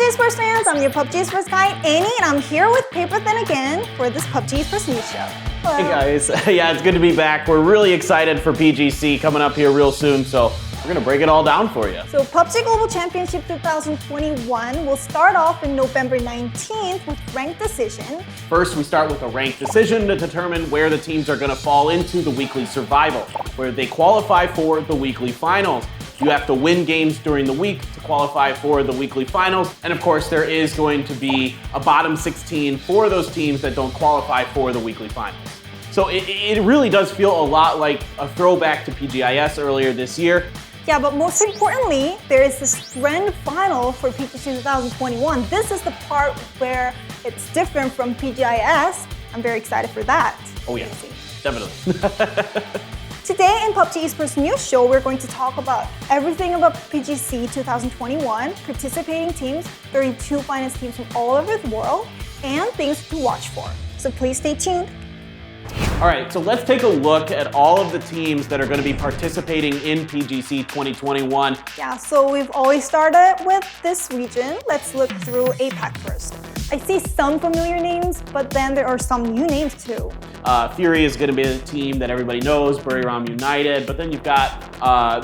Esports fans? I'm your PUBG Esports guy, Annie, and I'm here with Paper Thin again for this PUBG Esports news show. Hello. Hey guys, yeah, it's good to be back. We're really excited for PGC coming up here real soon, so we're gonna break it all down for you. So PUBG Global Championship 2021 will start off in November 19th with ranked decision. First, we start with a ranked decision to determine where the teams are gonna fall into the weekly survival, where they qualify for the weekly finals. You have to win games during the week to qualify for the weekly finals. And of course, there is going to be a bottom 16 for those teams that don't qualify for the weekly finals. So it really does feel a lot like a throwback to PGIS earlier this year. Yeah, but most importantly, there is this grand final for PGC 2021. This is the part where it's different from PGIS. I'm very excited for that. Oh yeah, definitely. Today in PUBG Esports News Show, we're going to talk about everything about PGC 2021, participating teams, 32 finest teams from all over the world, and things to watch for. So please stay tuned. All right, so let's take a look at all of the teams that are going to be participating in PGC 2021. Yeah, so we've always started with this region. Let's look through APAC first. I see some familiar names, but then there are some new names too. Fury is going to be the team that everybody knows, Buriram United, but then you've got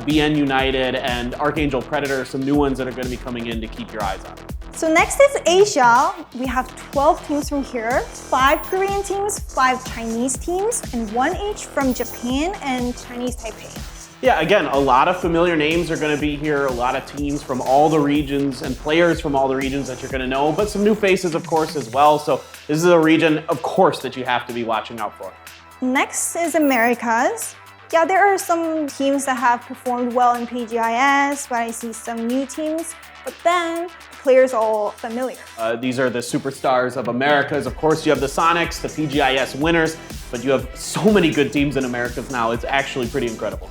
BN United and Archangel Predator, some new ones that are going to be coming in to keep your eyes on. So next is Asia. We have 12 teams from here, 5 Korean teams, 5 Chinese teams, and 1 each from Japan and Chinese Taipei. Yeah, again, a lot of familiar names are going to be here, a lot of teams from all the regions and players from all the regions that you're going to know, but some new faces, of course, as well. So this is a region, of course, that you have to be watching out for. Next is Americas. Yeah, there are some teams that have performed well in PGIS, but I see some new teams, but then players are all familiar. These are the superstars of Americas. Of course, you have the Sonics, the PGIS winners, but you have so many good teams in Americas now. It's actually pretty incredible.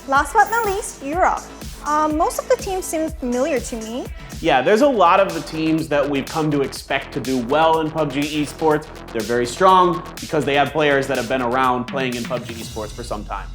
Last but not least, Europe. Most of the teams seem familiar to me. Yeah, there's a lot of the teams that we've come to expect to do well in PUBG Esports. They're very strong because they have players that have been around playing in PUBG Esports for some time.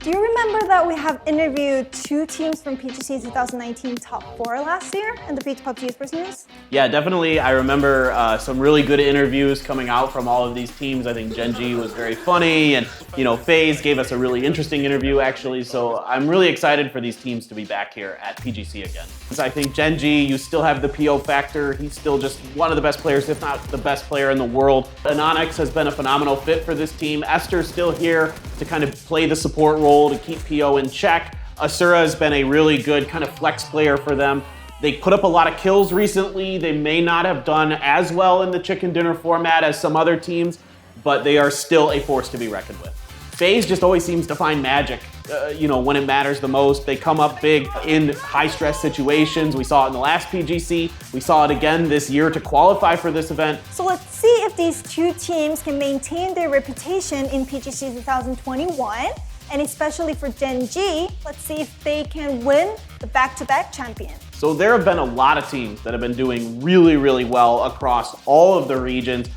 Do you remember that we have interviewed 2 teams from PGC 2019 top 4 last year in the PUBG Esports News? Yeah, definitely. I remember some really good interviews coming out from all of these teams. I think 𝐏𝐿 was very funny, and FaZe gave us a really interesting interview actually. So I'm really excited for these teams to be back here at PGC again. I think 𝐏𝐿, you still have the PO factor. He's still just one of the best players, if not the best player in the world. Anonix has been a phenomenal fit for this team. Esther's still here to kind of play the support role to keep PO in check. Asura has been a really good kind of flex player for them. They put up a lot of kills recently. They may not have done as well in the chicken dinner format as some other teams, but they are still a force to be reckoned with. FaZe just always seems to find magic, when it matters the most. They come up big in high-stress situations. We saw it in the last PGC. We saw it again this year to qualify for this event. So let's see if these 2 teams can maintain their reputation in PGC 2021. And especially for 𝐏𝐿, let's see if they can win the back-to-back champion. So there have been a lot of teams that have been doing really, really well across all of the regions.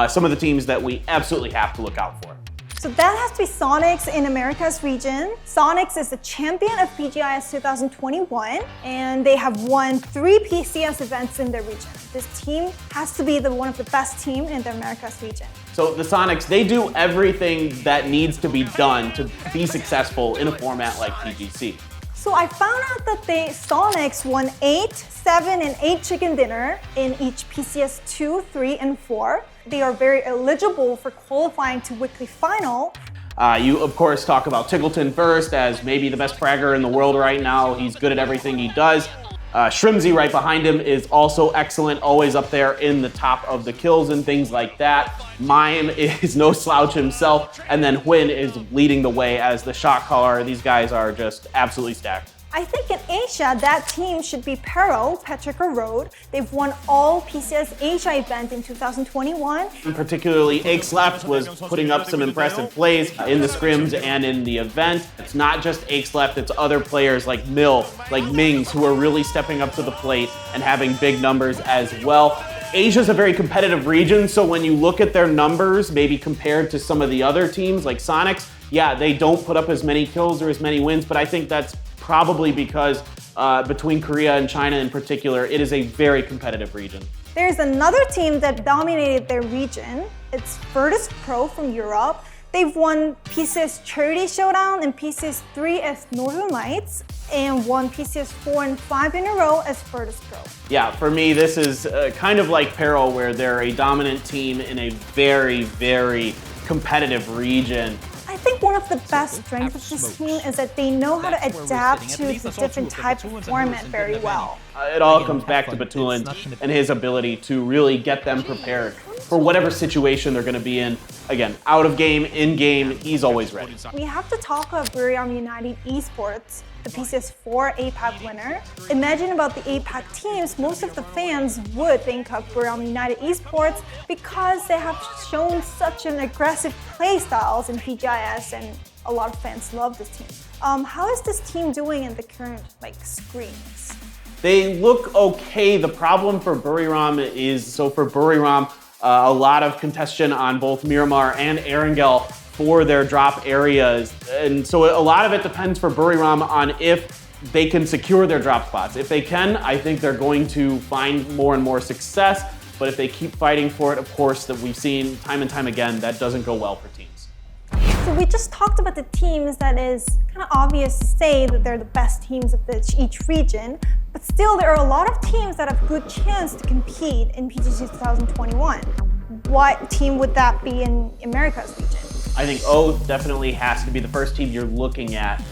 Some of the teams that we absolutely have to look out for. So that has to be Sonics in America's region. Sonics is the champion of PGIS 2021, and they have won 3 PCS events in their region. This team has to be one of the best teams in the Americas region. So the Sonics, they do everything that needs to be done to be successful in a format like PGC. So I found out that Sonics won 8, 7, and 8 chicken dinner in each PCS 2, 3, and 4. They are very eligible for qualifying to weekly final. You, of course, talk about 𝐏𝐿 first as maybe the best fragger in the world right now. He's good at everything he does. Shrimzy right behind him is also excellent, always up there in the top of the kills and things like that. Mime is no slouch himself, and then Huynh is leading the way as the shot caller. These guys are just absolutely stacked. I think in Asia, that team should be Pero, Patrick or Road. They've won all PCS Asia event in 2021. And particularly, 𝐏𝐿 was putting up some impressive plays in the scrims and in the event. It's not just 𝐏𝐿, it's other players like Mill, like Mings, who are really stepping up to the plate and having big numbers as well. Asia's a very competitive region, so when you look at their numbers, maybe compared to some of the other teams like Sonics, yeah, they don't put up as many kills or as many wins, but I think that's probably because between Korea and China in particular, it is a very competitive region. There's another team that dominated their region. It's Virtus Pro from Europe. They've won PCS Charity Showdown and PCS 3 as Northern Lights and won PCS 4 and 5 in a row as Virtus Pro. Yeah, for me, this is kind of like Peril, where they're a dominant team in a very, very competitive region. I think one of the best strengths of this team is that they know how to adapt to the different type of format very well. It all comes back to Batulin and his ability to really get them prepared for whatever situation they're going to be in. Again, out of game, in game, he's always ready. We have to talk about Buriram United Esports, the PCS 4 APAC winner. Imagine about the APAC teams, most of the fans would think of Buriram United Esports because they have shown such an aggressive play styles in PGIS, and a lot of fans love this team. How is this team doing in the current screens? They look okay. The problem for Buriram is, for Buriram, a lot of contention on both Miramar and Erangel for their drop areas. And so a lot of it depends for Buriram on if they can secure their drop spots. If they can, I think they're going to find more and more success. But if they keep fighting for it, of course, that we've seen time and time again, that doesn't go well for teams. So we just talked about the teams that is kind of obvious to say that they're the best teams of each region, but still there are a lot of teams that have good chance to compete in Pgc 2021. What team would that be in America's region? I think Oath definitely has to be the first team you're looking at.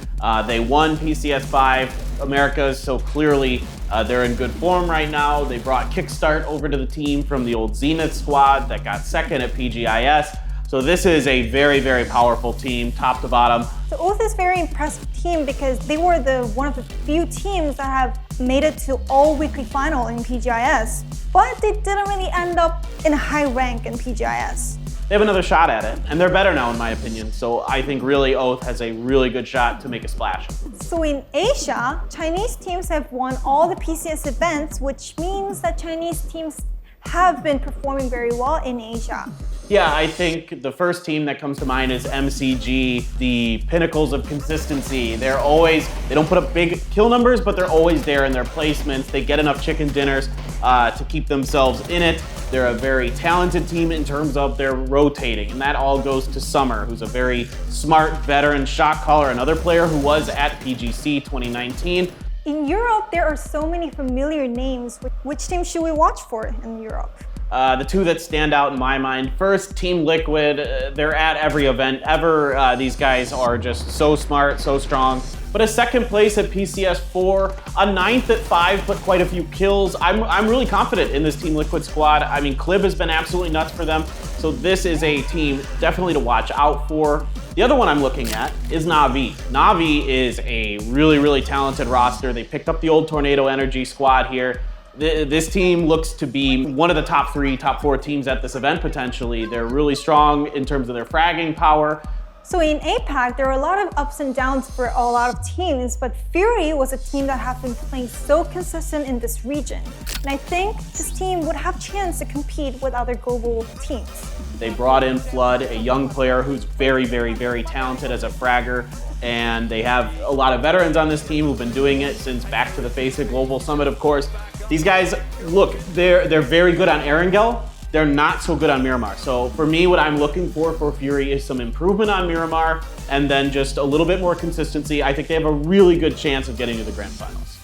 They won PCS 5 Americas, so clearly they're in good form right now. They brought Kickstart over to the team from the old Zenith squad that got second at PGIS. So this is a very, very powerful team, top to bottom. So Oath is a very impressive team because they were one of the few teams that have made it to all weekly final in PGIS, but they didn't really end up in a high rank in PGIS. They have another shot at it, and they're better now in my opinion. So I think really Oath has a really good shot to make a splash. So in Asia, Chinese teams have won all the PCS events, which means that Chinese teams have been performing very well in Asia. Yeah, I think the first team that comes to mind is MCG, the pinnacles of consistency. They don't put up big kill numbers, but they're always there in their placements. They get enough chicken dinners to keep themselves in it. They're a very talented team in terms of their rotating, and that all goes to Summer, who's a very smart veteran shot caller, another player who was at Pgc 2019. In Europe, there are so many familiar names. Which team should we watch for in Europe? The two that stand out in my mind, first, Team Liquid. They're at every event ever. These guys are just so smart, so strong. But a second place at PCS 4, a ninth at 5, but quite a few kills. I'm really confident in this Team Liquid squad. I mean, Clib has been absolutely nuts for them. So this is a team definitely to watch out for. The other one I'm looking at is Na'Vi. Na'Vi is a really, really talented roster. They picked up the old Tornado Energy squad here. This team looks to be one of the top 3, top 4 teams at this event potentially. They're really strong in terms of their fragging power. So in APAC, there are a lot of ups and downs for a lot of teams, but Fury was a team that have been playing so consistent in this region. And I think this team would have a chance to compete with other global teams. They brought in Flood, a young player who's very, very, very talented as a fragger. And they have a lot of veterans on this team who've been doing it since back to the face of Global Summit, of course. These guys, look, they're very good on Erangel. They're not so good on Miramar. So for me, what I'm looking for Fury is some improvement on Miramar and then just a little bit more consistency. I think they have a really good chance of getting to the grand finals.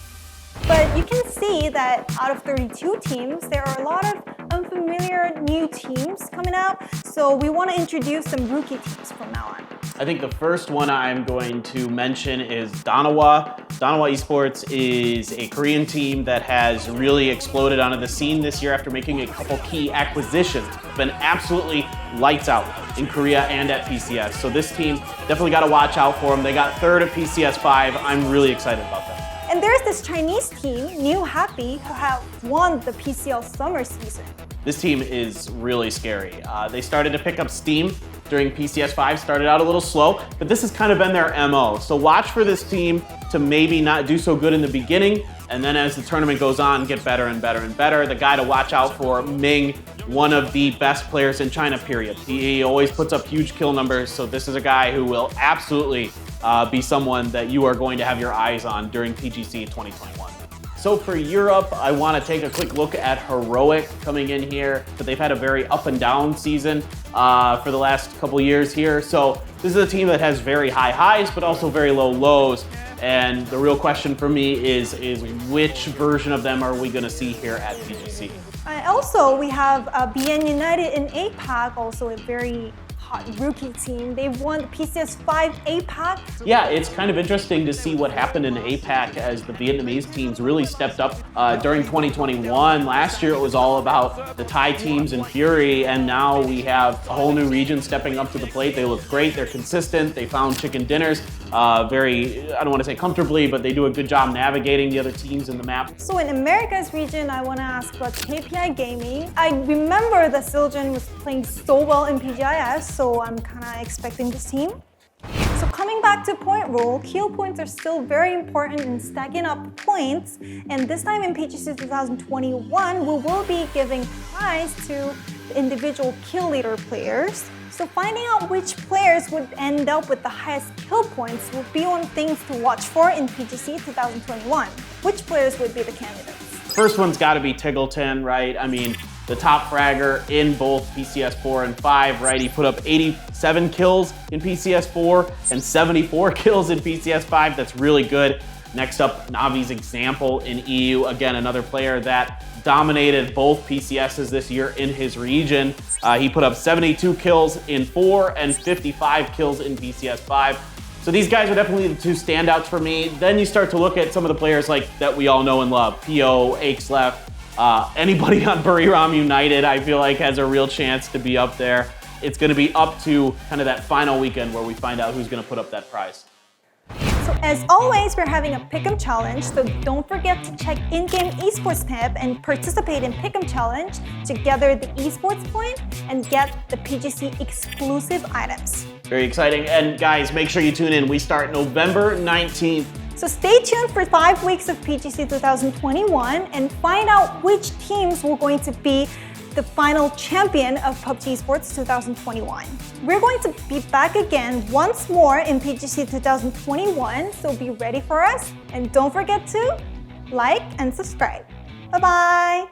But you can see that out of 32 teams, there are a lot of unfamiliar new teams coming out. So we want to introduce some rookie teams from now on. I think the first one I'm going to mention is Danawa. Danawa Esports is a Korean team that has really exploded onto the scene this year after making a couple key acquisitions. Been absolutely lights out in Korea and at PCS. So this team, definitely got to watch out for them. They got third at PCS 5. I'm really excited about them. And there's this Chinese team, New Happy, who have won the PCL summer season. This team is really scary. They started to pick up steam during PCS 5, started out a little slow, but this has kind of been their MO. So watch for this team to maybe not do so good in the beginning, and then as the tournament goes on, get better and better and better. The guy to watch out for, Ming, one of the best players in China, period. He always puts up huge kill numbers, so this is a guy who will absolutely be someone that you are going to have your eyes on during PGC 2021. So for Europe, I want to take a quick look at Heroic coming in here, but they've had a very up and down season for the last couple years here. So this is a team that has very high highs, but also very low lows. And the real question for me is which version of them are we going to see here at PGC? Also, we have BN United in APAC, also a very hot rookie team. They've won the PCS5 APAC. Yeah, it's kind of interesting to see what happened in APAC as the Vietnamese teams really stepped up during 2021. Last year it was all about the Thai teams and Fury, and now we have a whole new region stepping up to the plate. They look great, they're consistent, they found chicken dinners very, I don't want to say comfortably, but they do a good job navigating the other teams in the map. So in America's region, I want to ask about KPI Gaming. I remember that Siljan was playing so well in PGIS, so I'm kind of expecting this team. So coming back to point rule, kill points are still very important in stacking up points, and this time in PGC 2021, we will be giving prize to the individual kill leader players. So finding out which players would end up with the highest kill points will be one of the things to watch for in PGC 2021. Which players would be the candidates? First one's got to be Tiggleton, right? I mean, the top fragger in both PCS 4 and 5, right? He put up 87 kills in PCS 4 and 74 kills in PCS 5. That's really good. Next up, Navi's example in EU. Again, another player that dominated both PCSs this year in his region. He put up 72 kills in 4 and 55 kills in PCS 5. So these guys are definitely the two standouts for me. Then you start to look at some of the players like that we all know and love. PO, 𝐏𝐔 𝐁𝐆, anybody on Buriram United, I feel like has a real chance to be up there. It's going to be up to kind of that final weekend where we find out who's going to put up that prize. So as always, we're having a Pick'em challenge, so don't forget to check in-game esports tab and participate in Pick'em challenge to gather the esports point and get the PGC exclusive items. Very exciting. And guys, make sure you tune in. We start November 19th. So stay tuned for 5 weeks of PGC 2021 and find out which teams were going to be the final champion of PUBG Esports 2021. We're going to be back again once more in PGC 2021, so be ready for us. And don't forget to like and subscribe. Bye-bye.